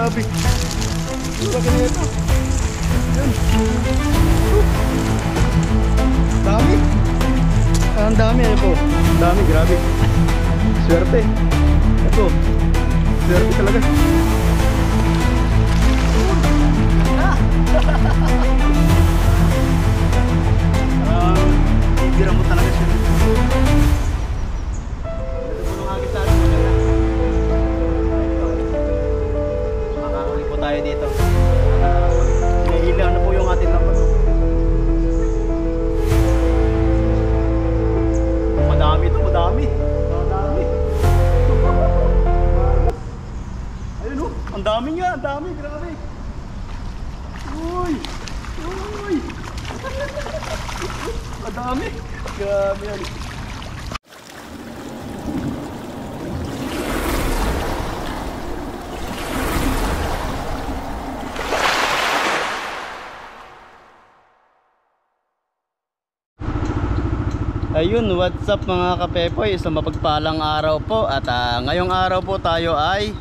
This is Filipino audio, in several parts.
grabe. Laki na ito. Yan. Dami. Ang dami, ano po. Ang dami, grabe. Swerte. Ito. Swerte talaga. Bibira mo talaga siya. Makakahuli po tayo dito. Hinihilang na po yung ating lambat. Madami ito, madami. Madami. Ayun o, ang dami nga, ang dami, grabe. Uy! Uy! Madami! Grabe yan. Ayun, what's up mga kapepoy? So mapagpalang araw po. At ngayong araw po tayo ay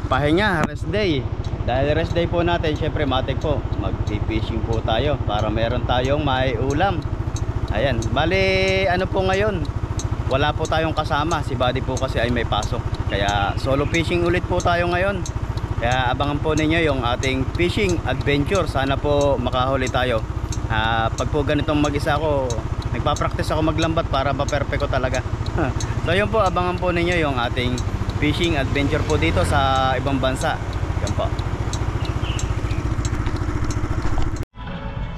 pahinga, rest day. Dahil rest day po natin, syempre matik po, mag-fishing po tayo para meron tayong may ulam. Ayan, bali ano po ngayon, wala po tayong kasama. Si Buddy po kasi ay may pasok. Kaya solo fishing ulit po tayo ngayon. Kaya abangan po ninyo yung ating fishing adventure. Sana po makahuli tayo. Pag po ganitong mag-isa ako, nagpa-practice ako maglambat para ma-perfect ko talaga. So yun po, abangan po ninyo yung ating fishing adventure po dito sa ibang bansa. Yan po.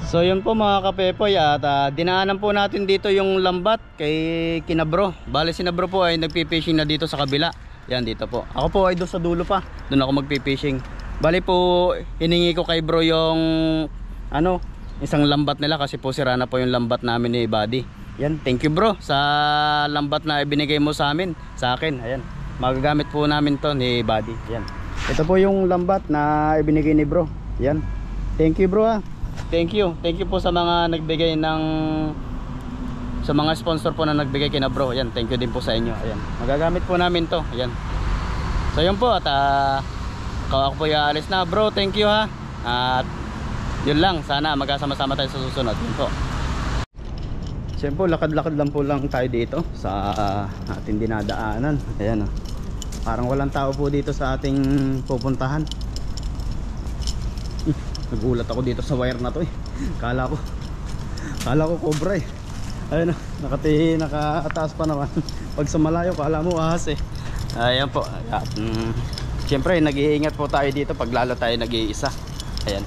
So yun po mga kapepoy, at dinaanan po natin dito yung lambat kay Kinabro. Bale si Nabro po ay nagpipishing na dito sa kabila. Yan dito po. Ako po ay doon sa dulo pa. Doon ako magpipishing. Bale po hiningi ko kay bro yung ano, isang lambat nila kasi po sira na po yung lambat namin ni Buddy. Yan, thank you bro sa lambat na ibinigay mo sa amin, sa akin. Ayan, magagamit po namin to ni Buddy. Yan, ito po yung lambat na ibinigay ni bro. Yan, thank you bro ha. Thank you po sa mga nagbigay ng, sa mga sponsor po na nagbigay kina bro. Yan, thank you din po sa inyo. Ayan, magagamit po namin to. Ayan, so yun po. At ako po aalis na bro, thank you ha. At yun lang, sana magkasama-sama tayo sa susunod. Yun po. Siyempre lakad-lakad lang po lang tayo dito sa ating dinadaanan. Ayan, parang walang tao po dito sa ating pupuntahan. Nagulat ako dito sa wire na to eh. Kala ko cobra eh. Ayun, nakataas pa naman. Pag sa malayo kala mo ahas eh. Ayan po. Siyempre nag-iingat po tayo dito pag lalo tayo nag-iisa. Ayan,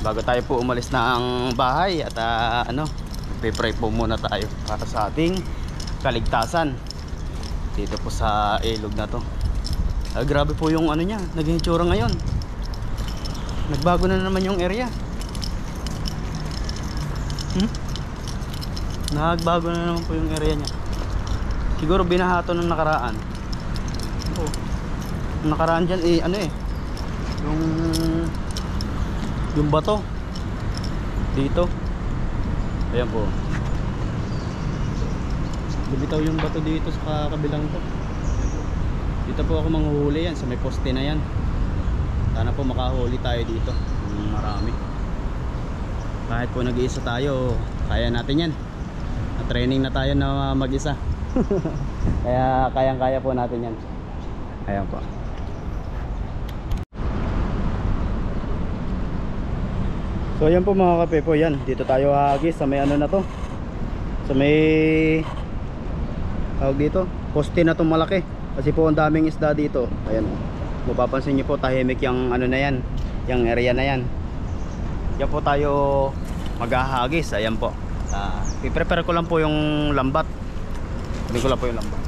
bago tayo po umalis na ang bahay. At pray po muna tayo para sa ating kaligtasan dito po sa ilog na to. Grabe po yung ano niya, naging itsura ngayon. Nagbago na naman yung area. Nagbago na naman po yung area niya. Siguro binahato ng nakaraan. Nakaraan dyan yung bato dito. Ayan po, lumitaw yung bato dito sa kabilang to. Dito po ako manghuhuli yan sa may poste na yan. Sana po makahuli tayo dito marami. Kahit po nag-iisa tayo, kaya natin yan. Na-training na tayo na mag-isa. Kaya kayang-kaya po natin yan. Ayan po. So yan po mga kapepo, yan. Dito tayo hagis sa may ano na to. Sa may tawag dito, poste na to malaki. Kasi po ang daming isda dito. Ayan, mapapansin nyo po tahimik yung ano na yan, yung area na yan. Yan po tayo maghahagis. Ayan po, i-prepare ko lang po yung lambat. Sabi ko lang po yung lambat.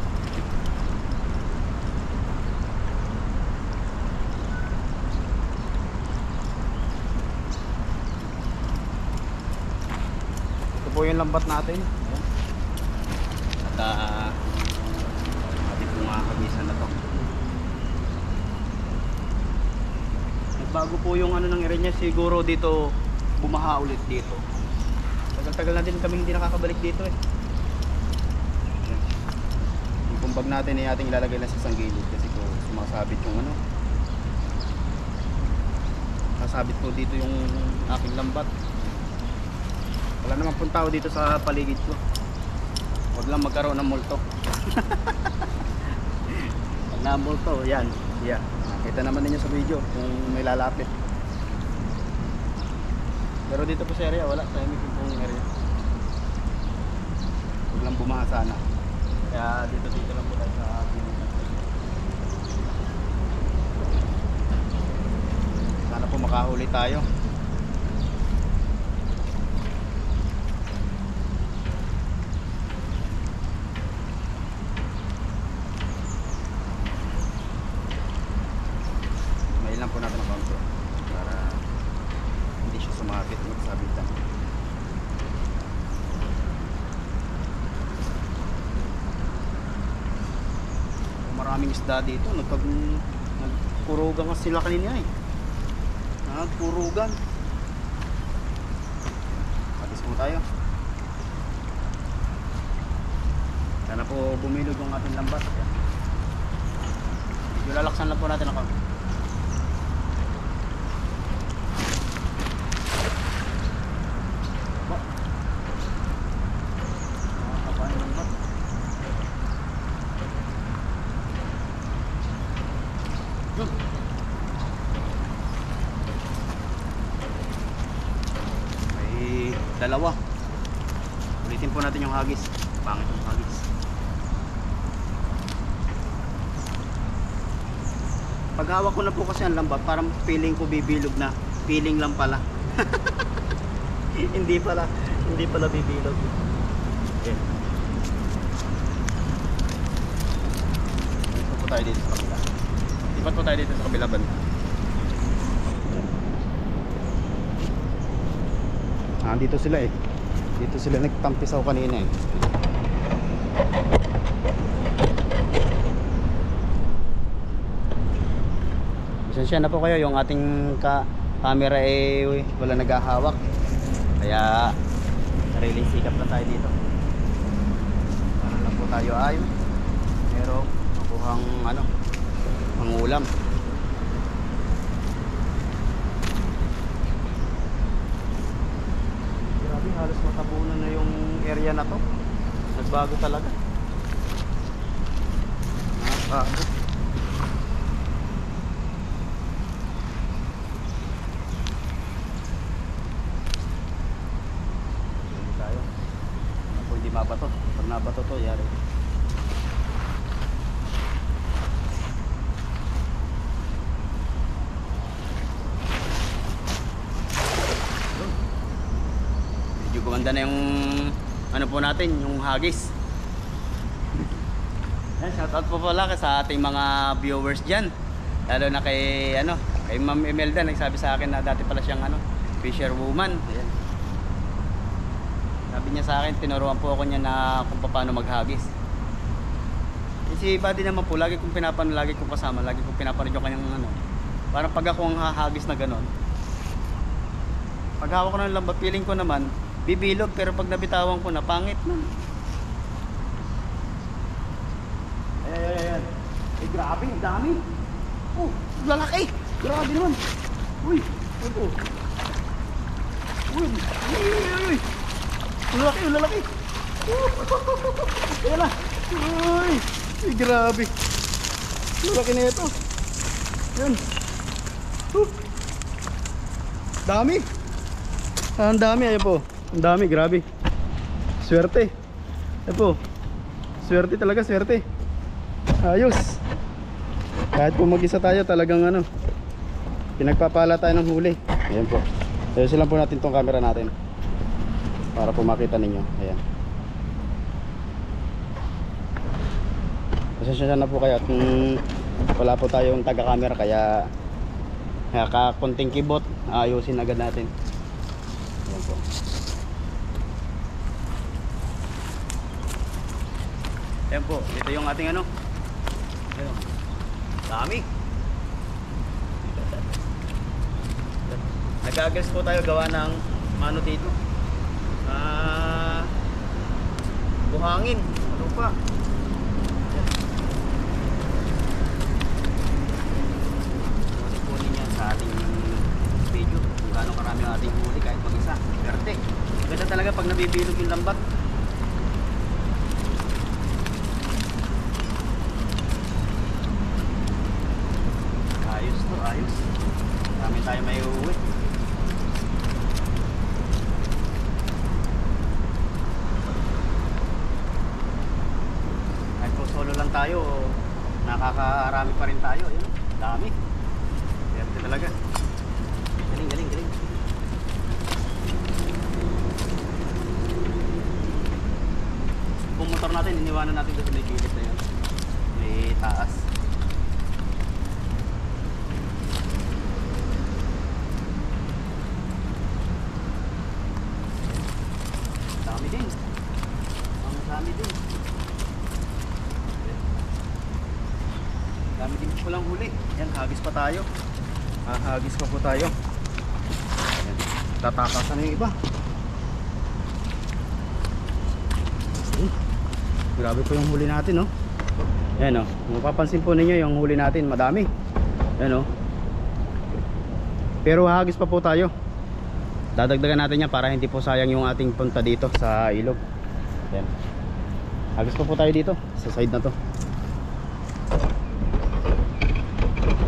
Po yung lambat natin. At ating pong hagisan na to. Nagbago po yung ano ng area niya. Siguro dito bumaha ulit dito. Tagal-tagal na din kami hindi nakakabalik dito eh. Yung kumbag natin ay ating ilalagay lang sa isang gilid kasi po sumasabit yung ano, Nakasabit po dito yung aking lambat. Wala naman pong tao dito sa paligid ko. Huwag lang magkaroon ng multo. Pag na-multo, yan. Yeah. Nakita naman ninyo sa video kung may lalapit. Pero dito po sa area, wala. Tahimik yung pong area. Huwag lang bumaha sana. Kaya dito lang po tayo sa ating. Sana po makahuli tayo. May lang po natin ang konti para hindi siya sumakit magsabitan. Maraming isda dito. Nagpurugan kasi sila kanina eh. Nagpurugan. Atis mo tayo. Sana po bumilog yung ating lambat. Yung lalaksan lang po natin ako. May dalawa. Ulitin po natin yung hagis. Pangit yung hagis. Pag hawak ko na po kasi ang lambat, parang feeling ko bibilog na. Feeling lang pala. Hindi pala bibilog. Okay. Dito po tayo dito sa kabila. Lipat po tayo dito sa kabila banda. Dito sila eh. Dito sila nagtampisaw kanina eh. Pasensya na po kayo, yung ating camera eh wala naghahawak. Kaya sariling sikap na tayo dito. Para lang po tayo ay merong makuhang mangulam. Grabe, halos matabunan na yung area na to. Nagbago talaga. Nagbago. Mabato. Pag nabato to, yari. Medyo gumanda na yung po natin, yung hagis. Shoutout po pala sa ating mga viewers dyan. Lalo na kay kay Ma'am Imelda, nagsabi sa akin na dati pala siyang fisherwoman. Ayan. Sabi niya sa akin, tinuruan po ako niya na kung paano maghagis. Kasi iba din naman po, lagi kong pinapanood, lagi kong kasama, lagi kong pinapanood yung kanyang parang pag ako ang hahagis na ganon. Pag hawak ko ng lambat, feeling ko naman, bibilog, pero pag nabitawan ko na, pangit na. Ayan. Eh, grabe, ang dami. Oh, lalaki. Grabe naman. Uy, ito. Uy. Lalaki. Ayan na. Uy, grabe. Lalaki na ito. Ayan. Dami. Ang dami, ayan po. Ang dami, grabe. Swerte. Ayan po. Swerte talaga, swerte. Ayos. Kahit po mag-isa tayo, talagang pinagpapala tayo ng huli. Ayan po. Ayusin lang po natin tong camera natin para po makita ninyo. Ayan. Pasensya na po kayo kung wala po tayong taga-camera, kaya kakunting kibot, ayusin agad natin. Ayan po. Ayan po, ito yung ating Ayan. Dami. Nag-agres po tayo gawa ng dito. Buhangin. Ano pa? Kunin yan sa ating nagbibilog yung lambat. Ayos to, ayos. Dami tayo may uuwi. Kahit po solo lang tayo, nakakarami pa rin tayo. Ayun, dami. Swerte talaga. Galing, galing, galing. Yung motor natin, iniwanan natin doon sa may gilid na yun. May taas. Dami din. Ang dami din. Dami din po lang huli. Yan, hagis pa tayo. Hagis pa po tayo. Yan. Tatakasan na yung iba. Grabe po yung huli natin, no? Ayan, no? Mapapansin po ninyo yung huli natin, madami. Ayan, no? Pero hagis pa po tayo. Dadagdagan natin yan para hindi po sayang yung ating punta dito sa ilog. Ayan. Hagis pa po tayo dito, sa side na to.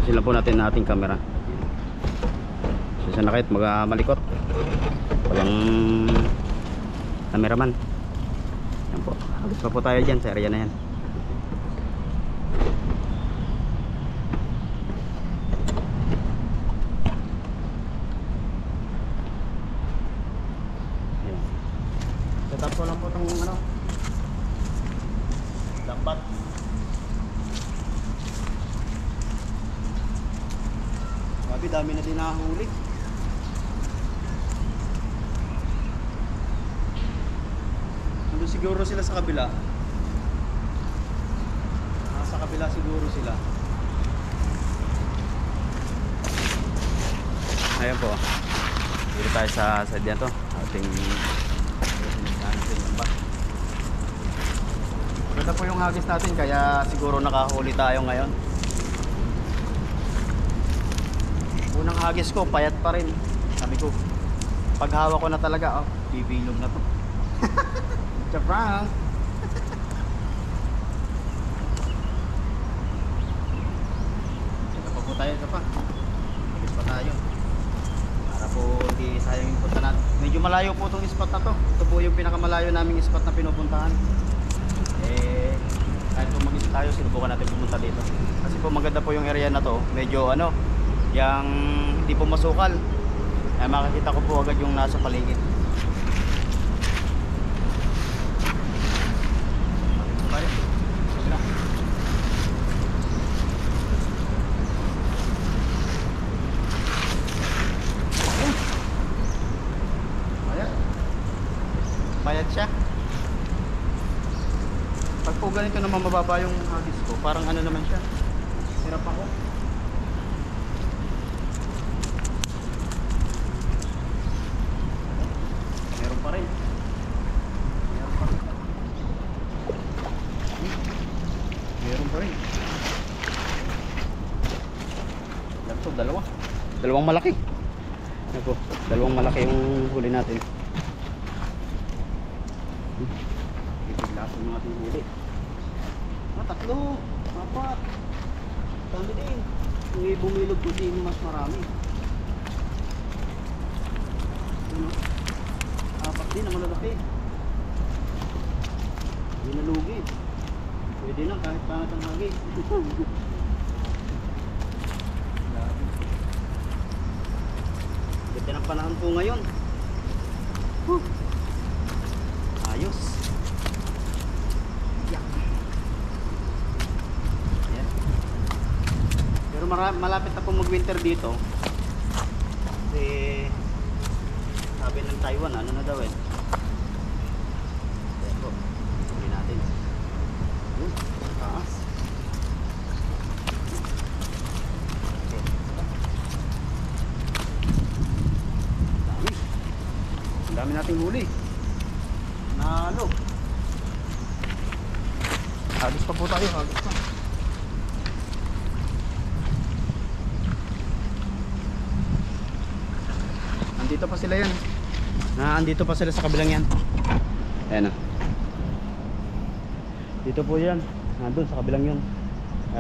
Sila po natin na ating camera. Sisa na kahit malikot. Walang cameraman. Yan po. Hagis pa po tayo dyan sa area na yan. Yan. Set up ko lang po itong ano, lambat. Grabe, dami na din nakahuli. Nandun siguro sila sa kabila. Nasa kabila siguro sila. Ayan po. Dito tayo sa side yan to. Ating maganda po yung hagis natin, kaya siguro nakahuli tayo ngayon. Unang hagis ko, payat pa rin. Sabi ko, pag hawak ko na talaga, oh, bibilog na to. Chaprang! Ito pa po tayo, ito pa. Hagis pa tayo. Para po hindi sayang yung punta natin. Medyo malayo po itong spot na to. Ito po yung pinakamalayo naming spot na pinupuntahan. Kahit po mag-isa tayo, sinubukan natin pumunta dito. Kasi po maganda po yung area na to. Medyo ano, yung hindi po masukal. Ay makikita ko po agad yung nasa paligid. Bayad siya. Pag po ganito naman mababa yung hagis ko, parang ano naman siya, hirap ako. Meron pa rin. Meron pa rin. Meron pa rin. Yan to, dalawa. Dalawang malaki. Yan po, dalawang malaki yung huli natin. Ipiglasan ng ating huli. Tatlo, apat. Dami din. Kung bumilog ko din mas marami. Ano? Apat din ang malalaki. Hindi nalugi. Pwede na kahit pangat ang hagi. Ganda ng panahon po ngayon. Ayos. Pero malapit na po mag-winter dito. Kasi sabi ng Taiwan, ano na daw eh. Ayan po, sabi natin. Taas. Okay. Dami. Ang dami nating huli. Nalo. Hagis pa po tayo, hagis pa. Andito pa sila yan. Andito pa sila sa kabilang yan. Ayan o. Dito po yan. Nandun sa kabilang yun.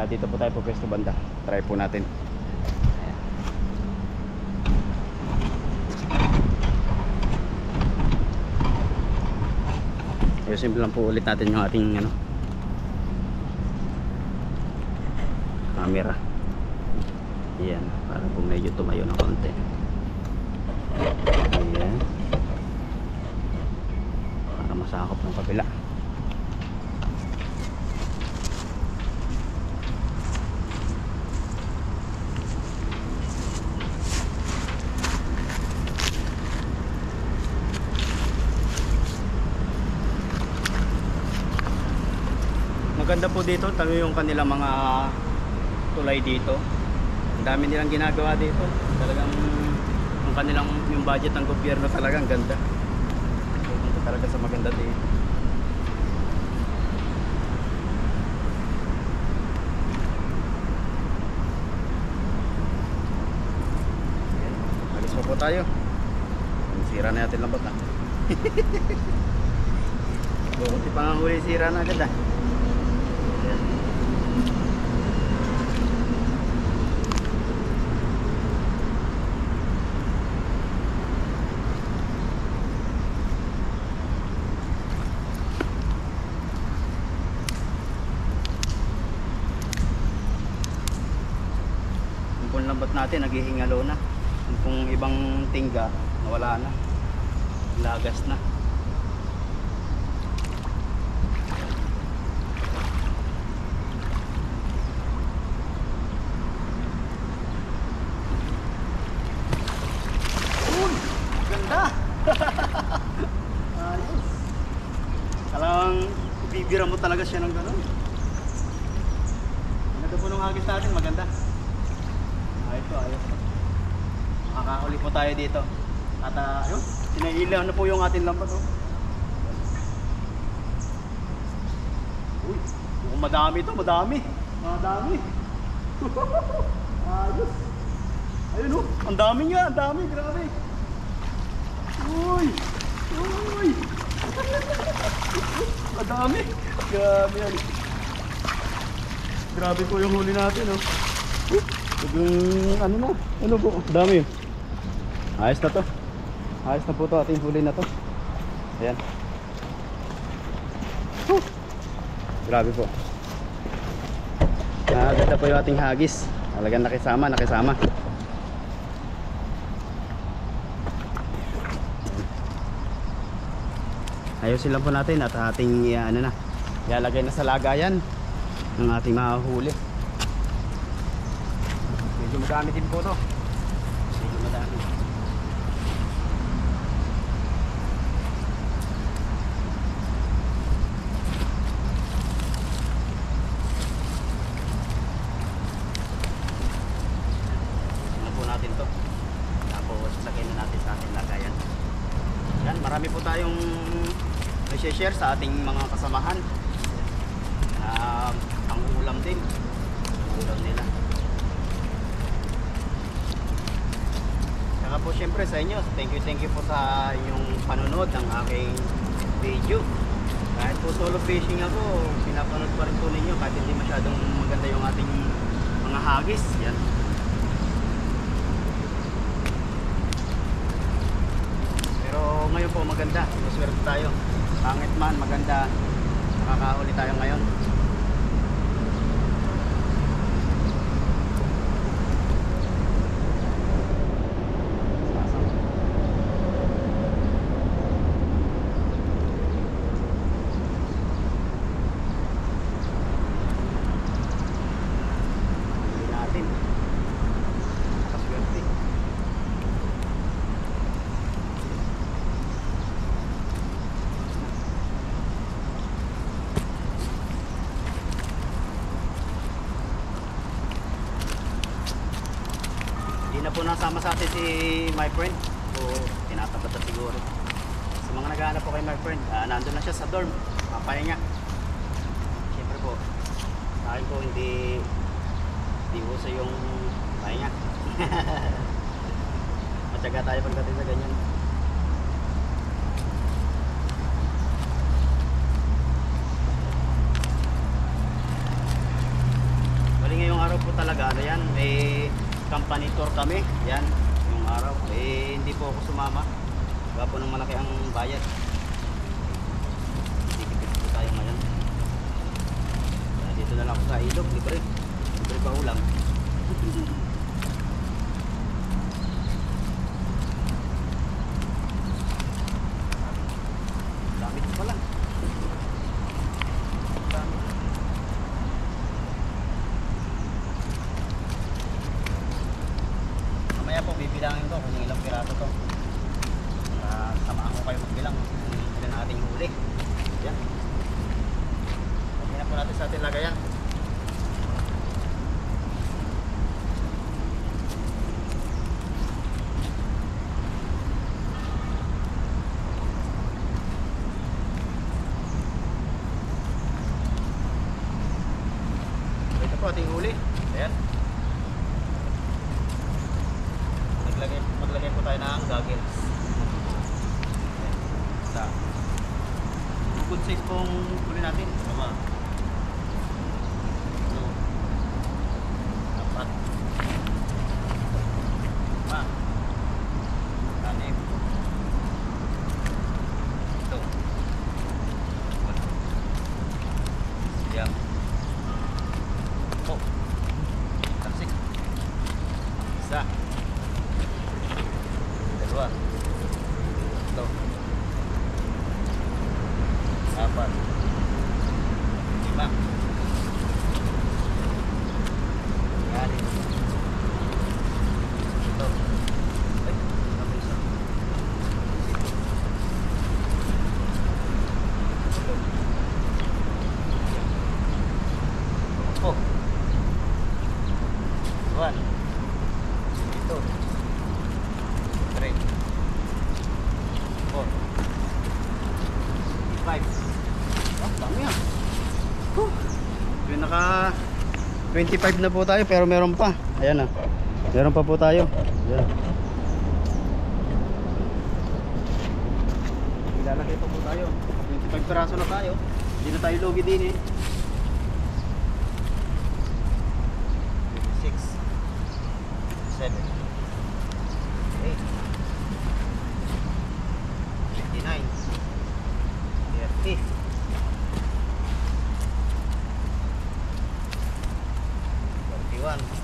Dito po tayo po pwesto banda. Try po natin. Ayan. Ayusin lang po ulit natin yung ating ano, camera. Ayan. Para po medyo tumayo ng konti. Ayan. Para masakop ng kabila. Maganda po dito, talo yung kanilang mga tulay dito. Ang dami nilang ginagawa dito. Talagang yung kanilang yung budget ng gobyerno talagang ganda. Pupunta talaga sa maganda dito. Alis po tayo. Sira na natin lambat na. Bukunti pa nga huli, sira na agad ah. Yung lambat natin naghihingalo na. Kung ibang tingga nawala na, lagas na. Ganda. Ayos. Talagang bibira mo talaga siya ng gano'n. Ganda po nung hagis natin, maganda. Ito, ayos. Makakahuli po tayo dito. At ayun, sinailaw na po yung ating lambat. Oh. Uy, mukhang madami ito, madami. Madami. Ayos. Ayun oh, ang dami nga, ang dami, grabe. Uy, uy. Ang dami. Grabe yan. Grabe po yung huli natin oh. Yung ano na, ano po, dami. Ayos na to. Ayos na po to ating huli na to. Ayan. Grabe po. Ganda po yung ating hagis. Talagang nakisama, nakisama. Ayusin lang po natin at ating ano na, ilalagay na sa lagayan ng ating mahuli. Medyo madami din po to. Medyo madami. Ano po natin to. Tapos sasakay na natin sa ating lagayan. Yan, marami po tayong i-share sa ating mga kasamahan. Ang ulam din. Ulam nila. Saka po syempre sa inyo, thank you po sa inyong panonood ng aking video. Kahit po solo fishing ako, pinapanood pa rin po ninyo kahit hindi masyadong maganda yung ating mga hagis. Yan. Pero ngayon po maganda, maswerte tayo. Pangit man, maganda, nakakahuli tayo ngayon. Na po nasama sa atin si my friend, so tinatapat na siguro. Sa mga naghahanap po kay my friend, nandun na siya sa dorm, papahinga. Siyempre po sa akin po hindi uso yung pahinga. Matyaga tayo pagdating sa ganyan. araw po talaga, ano yan, may company tour kami. Yan, yung araw. Hindi po ako sumama. Gawa po ng malaki ang bayad. Dikit po tayo ngayon. Dito na lang ako sa ilog, libre. Libre pa ulam. Dami ko pala. Dami. Mamaya po bibilangin ko kung ilang piraso to. Samaan ko kayo magbilang kung ilan ang ating huli. Yan. Okay na po natin sa ating lagayan. Ito po ating huli. Ayan. Maglagay po tayo ng goggles. Isa. Good size pong huli natin. Tama. Ito. Apat. Lima. Anim. Ito. Siyam. Oh. Taksik. Isa. Dalawa. Ito. Apat. Lima. Yan. Ito. Ay, tapos isa. Ito. Oh. One. Ito. 3. 4. 5. Oh, dami yan. Yung naka 25 na po tayo pero meron pa. Ayan na. Meron pa po tayo. Ayan. Ilalagay pa po tayo. 25 peraso na tayo. Hindi na tayo lugi din eh. 56. 7. 8. 59. 30. 41. 42.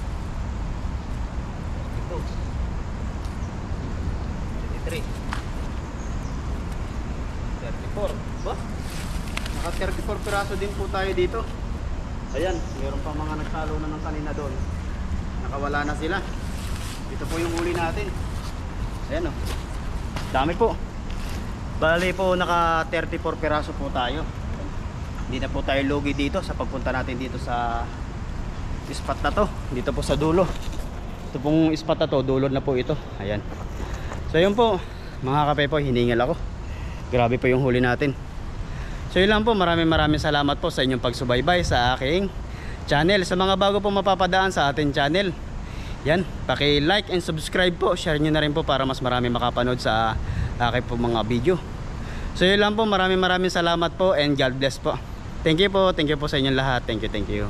33. 34. Ba? Naka 34 piraso din po tayo dito. Ayan, meron pa mga nagsalo na ng kanina doon. Nakawala na sila. Ito po yung huli natin. Ayan o. Dami po. Bali po naka 34 piraso po tayo. Hindi na po tayo lugi dito sa pagpunta natin dito sa spot na to. Dito po sa dulo. Ito pong spot na to, dulo na po ito. Ayan. So yun po mga kapepo, hiningal ako. Grabe po yung huli natin. So yun lang po, maraming salamat po sa inyong pagsubaybay sa aking channel. Sa mga bago po mapapadaan sa ating channel, yan, paki-like and subscribe po. Share nyo na rin po para mas marami makapanood sa aking po mga video. So yun lang po, maraming salamat po and God bless po. Thank you po sa inyong lahat. Thank you.